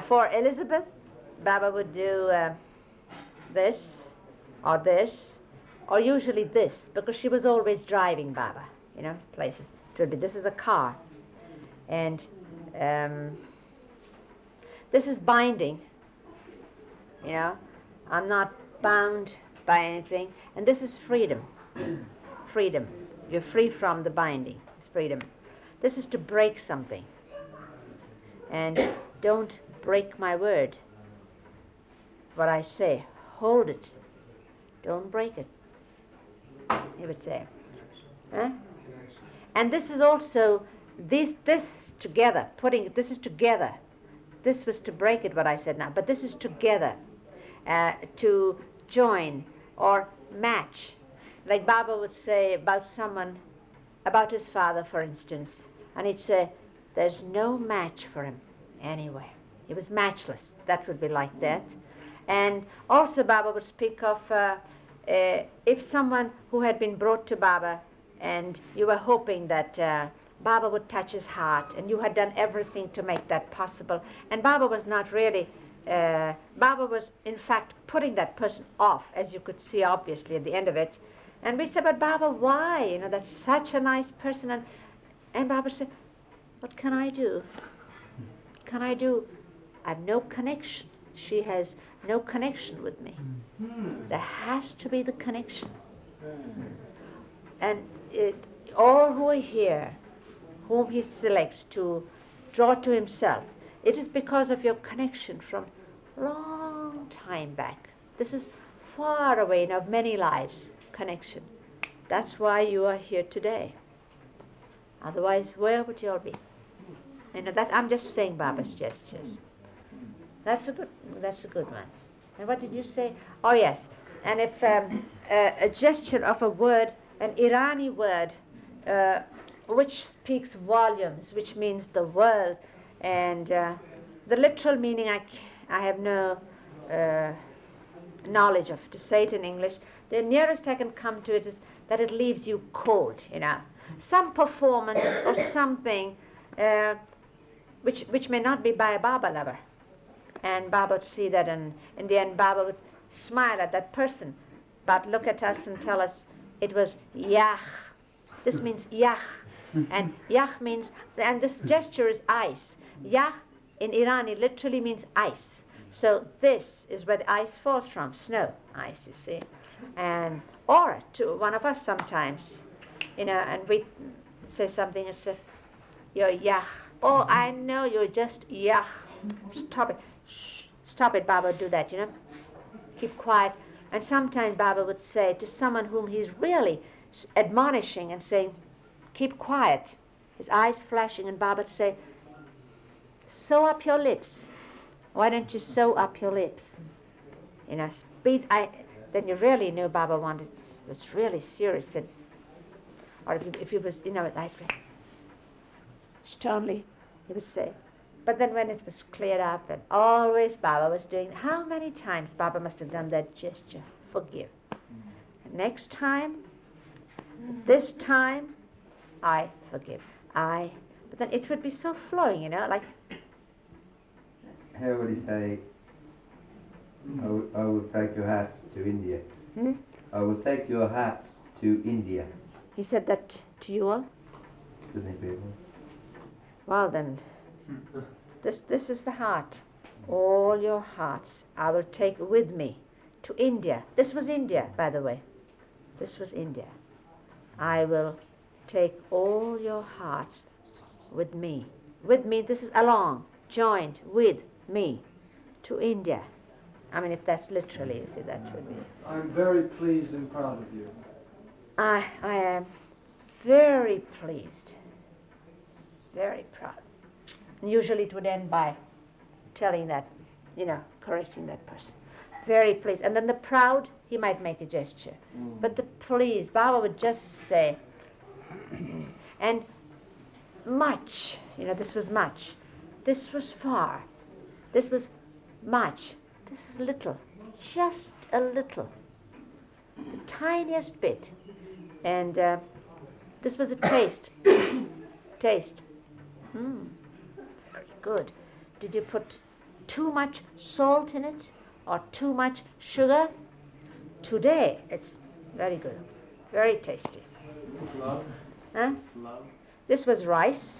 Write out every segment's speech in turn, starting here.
For Elizabeth, Baba would do this, or usually this, because she was always driving Baba, places. It would be, this is a car, and this is binding, I'm not bound by anything, and this is freedom. Freedom. You're free from the binding. It's freedom. This is to break something. And don't break my word. What I say, hold it. Don't break it, he would say. Huh? And this is also, this together, this is together. This was to break it, what I said now, but this is together, to join or match. Like Baba would say about someone, about his father, for instance, and he'd say, there's no match for him anywhere. He was matchless. That would be like that. And also Baba would speak of if someone who had been brought to Baba and you were hoping that Baba would touch his heart, and you had done everything to make that possible, and Baba was not really, Baba was in fact putting that person off, as you could see obviously at the end of it. And we said, but Baba, why? That's such a nice person. And Baba said, what can I do? What can I do? I have no connection. She has no connection with me. There has to be the connection. And all who are here, whom he selects to draw to himself, it is because of your connection from long time back. This is far away now, many lives connection. That's why you are here today. Otherwise, where would you all be? That I'm just saying Baba's gestures. That's a good one. And what did you say? Oh yes. And if a gesture of a word, an Irani word, which speaks volumes, which means the world, and the literal meaning I have no knowledge of to say it in English. The nearest I can come to it is that it leaves you cold, Some performance or something which may not be by a Baba lover. And Baba would see that, and in the end Baba would smile at that person, but look at us and tell us it was Yah. This means Yah. And Yah means, and this gesture is ice. Yah in Irani literally means ice. So this is where the ice falls from, snow, ice, you see. And or to one of us sometimes, and we say something and say, you're Yah. Oh, I know you're just Yah. Stop it. Shh. Stop it, Baba, do that, Keep quiet. And sometimes Baba would say to someone whom he's really admonishing and saying, keep quiet, his eyes flashing, and Baba would say, sew up your lips. Why don't you sew up your lips? Then you really knew Baba was really serious. And, or if he was, nice, sternly, he would say. But then when it was cleared up, and always Baba was doing, how many times Baba must have done that gesture? Forgive. Next time, this time, I forgive. But then it would be so flowing, like. How would he say, I will take your hats to India? I will take your hats to India. He said that to you all? To the people. Well then, this is the heart. All your hearts I will take with me to India. This was India, by the way. This was India. I will take all your hearts with me. With me, this is along, joined with me to India. If that's literally, you see, that would be. I'm very pleased and proud of you. I am very pleased, very proud. And usually it would end by telling that, caressing that person. Very pleased. And then the proud, he might make a gesture. But the pleased, Baba would just say, and much, this was much. This was far. This was much. This is little. Just a little. The tiniest bit. And this was a taste. Taste. Very good. Did you put too much salt in it or too much sugar? Today it's very good, very tasty. Love. Huh? Love. This was rice.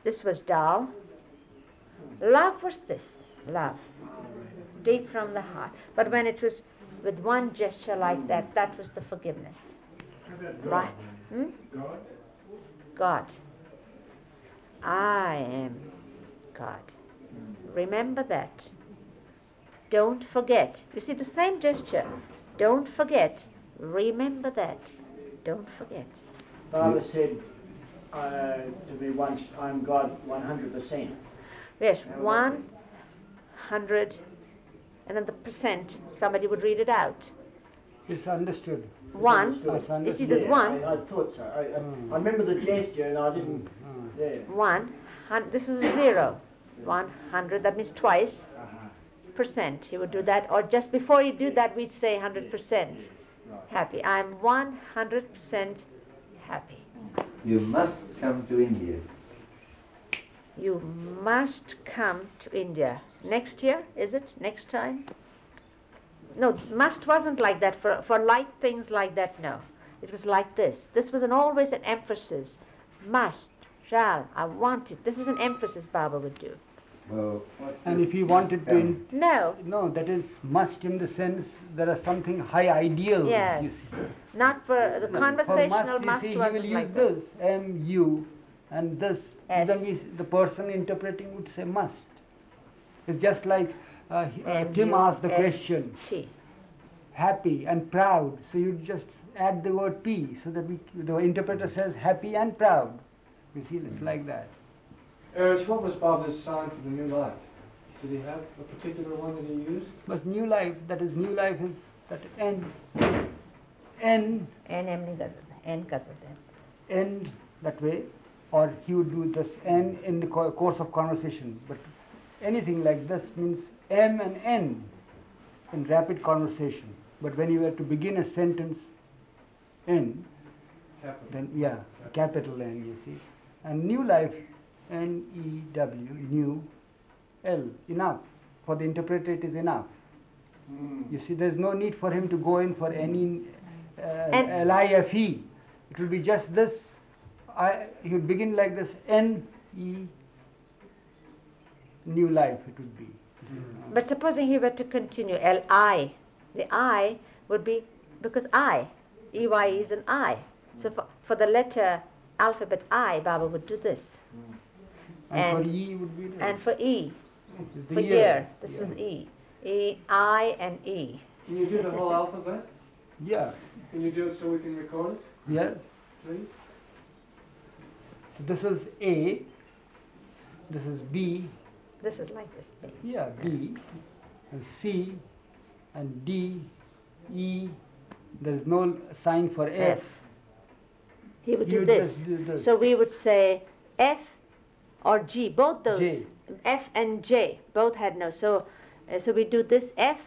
This was dal. Love was this. Love. Deep from the heart. But when it was with one gesture like that, that was the forgiveness. Right? God. God. I am God. Remember that. Don't forget. You see the same gesture. Don't forget. Remember that. Don't forget. Baba said to me once, I'm God 100%. Yes, 100, and then the percent, somebody would read it out. It's understood. One, Understood. you see there's one, I thought so. I remember the gesture and I didn't. Yeah. this is a 0. 100, that means twice, percent. He would do that, or just before you do that, we'd say 100% happy. I'm 100% happy. You must come to India. You must come to India. Next year, is it? Next time? No, must wasn't like that. For light things like that, no. It was like this. This was always an emphasis. Must, shall, I want it. This is an emphasis Baba would do. Well, what's And this? if he wanted to, No, no, that is must in the sense there are something high ideals. Yes. You see. not for the No, conversational for must you see, he wasn't will like use that. this M-U and this. S. Then the person interpreting would say must. It's just like Tim asked the question, M-U-S-T. happy and proud. So you just add the word P so that the interpreter says happy and proud. You see, it's like that. Eruch, what was Baba's sign for the new life? Did he have a particular one that he used? But new life, that is new life is that N, N emni gadada. N gadada. end that way, or he would do this N in the course of conversation. But anything like this means M and N in rapid conversation. But when you were to begin a sentence, N, Capital. then yeah, capital N, you see. And new life, N-E-W, new, L, enough. For the interpreter it is enough. You see, there's no need for him to go in for any L-I-F-E. It will be just this. He would begin like this, N-E, new life it would be. But supposing he were to continue L-I, the I would be, because I, E-Y is an I. So for the letter alphabet I, Baba would do this. And for E would be this. And for E, It's the for year, this was E. E, I and E. Can you do the whole alphabet? Yeah, Can you do it so we can record it, yes. please? So this is A, this is B, This is like this. yeah, B, and C, and D, E, there is no sign for F. F. He would He do would this. just do this. So we would say F or G, both those. J. F and J, both had no. So we do this F,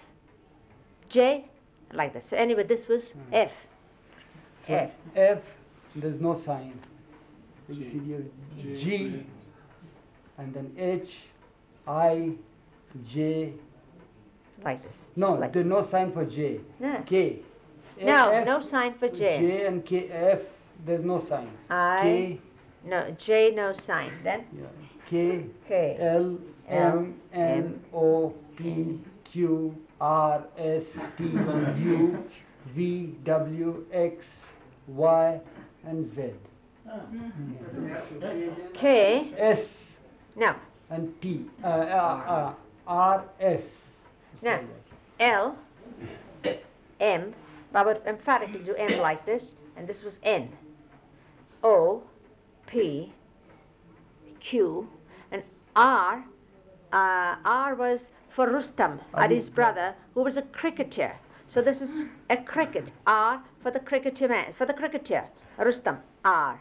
J, like this. So anyway, this was F. So F. F, there is no sign. So you see here G, and then H, I, J. Like this. No, Just like there's no sign for J. No. K. No, F, no sign for J. J and K, F, there's no sign. I, K, no, J, no sign. Then yeah. K, K. L, M, N, O, P, Q, R, S, T, U, V, W, X, Y, and Z. K, S no, and T, R, S. no, L, M, Baba would emphatically do M like this, and this was N. O, P, Q, and R. R was for Rustam, Ali's brother, who was a cricketer. So this is a cricket. R for the cricketer man, for the cricketer, Rustam, R.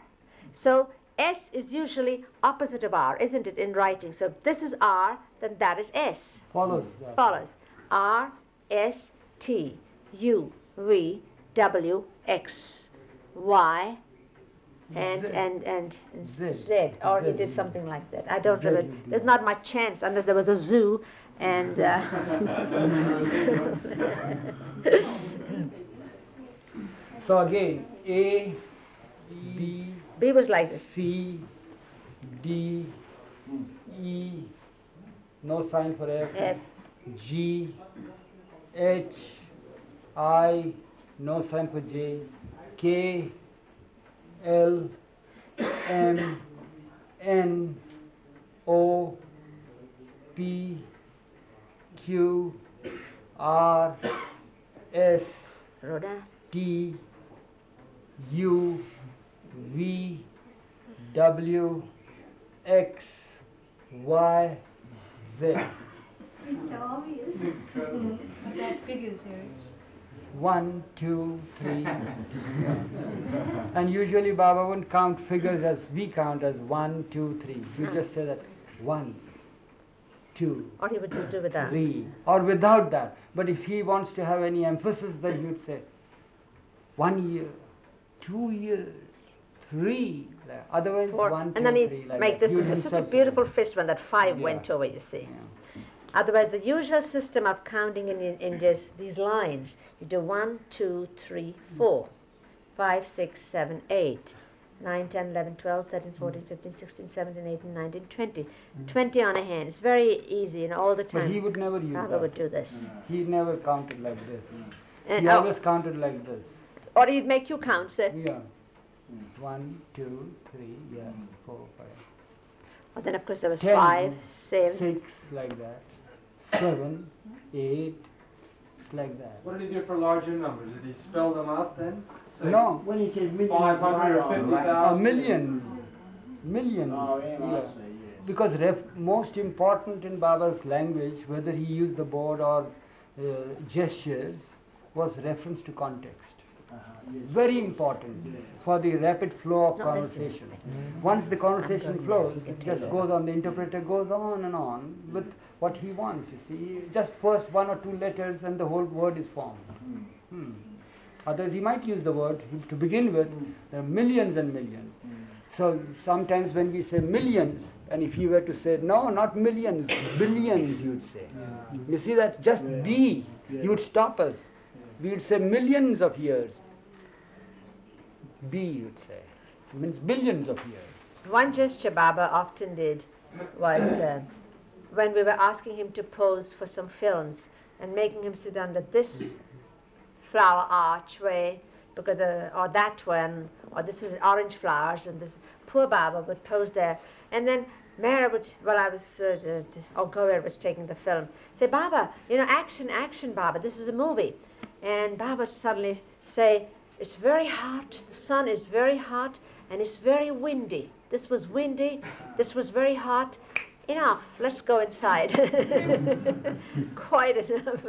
So S is usually opposite of R, isn't it, in writing? So if this is R, then that is S. Follows that. Follows. R, S, T, U, V, W, X, Y, and Z. Z, or he Z, did yeah. something like that. I don't Z remember. you do. There's not much chance unless there was a zoo, and So again, A, B, B was like this. C, D, E, no sign for F, F, G, H, I, no sign for J, K, L, M, N, O, P, Q, R, S, Rhoda, T, U, V, W, X, Y, Z. It's obvious. But that figures here. 1, 2, 3. And usually Baba wouldn't count figures as we count as 1, 2, 3. You just say that 1, 2, or he would just do without. 3, or without that. But if he wants to have any emphasis, then he would say 1 year, 2 years, 3. Otherwise, 4, 1, 2, and then 3. he'd Like make that. this He would into such a himself say beautiful that. fist when that 5 Yeah. went over, you see. Yeah. Otherwise, the usual system of counting in just these lines, you do 1, 2, 3, 4, 5, 6, 7, 8, 9, 10, 11, 12, 13, 14, 15, 16, 17, 18, 19, 20. 20 on a hand. It's very easy, and all the time. But he would never use Baba that. would do this. He never counted like this. And, He always counted like this. or he'd make you count, say. Yeah. 1, 2, 3, yeah, 4, 5. Well, then, of course, there was 10, 5, 7. 6, like that. 7, 8, it's like that. What did he do for larger numbers? Did he spell them out then? Say No, When he says millions, 550,000. millions. Millions. Oh, yeah, I Yeah. see, yes. Because most important in Baba's language, whether he used the board or gestures, was reference to context. Yes. Very important for the rapid flow of No, this is- conversation. Once the conversation going flows, there, you it can just take goes on, the interpreter goes on and on with what he wants, you see. Just first 1 or 2 letters and the whole word is formed. Hmm. Otherwise he might use the word to begin with, there are millions and millions. So sometimes when we say millions, and if you were to say, no, not millions, billions, you would say. You see that? Just Yeah. B, Yeah. you would stop us. We would say millions of years. B, you would say. It means billions of years. One gesture Baba often did was when we were asking him to pose for some films and making him sit under this flower archway because or that one, or this is orange flowers, and this poor Baba would pose there. And then Mara would, while I was, or Goer was taking the film, say, Baba, action, action, Baba, this is a movie. And Baba would suddenly say, it's very hot, the sun is very hot, and it's very windy. This was windy, this was very hot. Enough, let's go inside. Quite enough.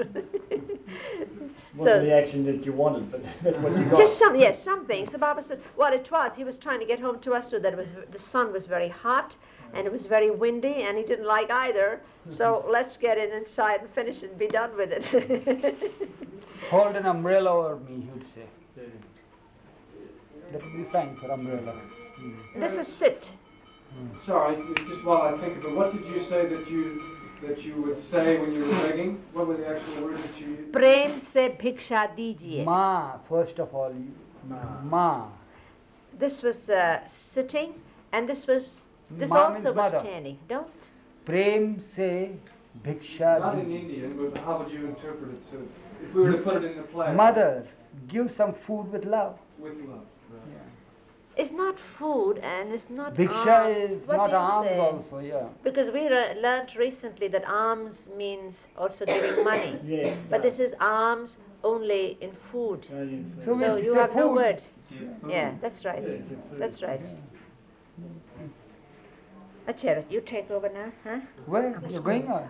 Wasn't the action that you wanted, but that's what you got. Just something. So Baba said, what it was, he was trying to get home to us so that the sun was very hot, and it was very windy, and he didn't like either. So let's get inside and finish it and be done with it. Hold an umbrella over me, he would say. That would be sign for umbrella. This is sit. Sorry, just while I think of it, what did you say that you would say when you were begging? What were the actual words that you used? Prem se bhiksha dijiye. Ma, first of all, Ma. This was sitting, and this Ma also means was mother. standing. Don't. Prem se bhiksha Not in diji. Indian, but how would you interpret it? So, if we were to put it in the play. Mother, give some food with love. With love. Yeah. It's not food, and it's not Bhiksha alms. is What not do you alms say? also, yeah. Because we learned recently that alms means also giving money. Yes. But this is alms only in food. So So we you say have no food. word. Yeah. Yeah, that's right. Yeah, food. That's right. Achara, you take over now, huh? Where? You're going on?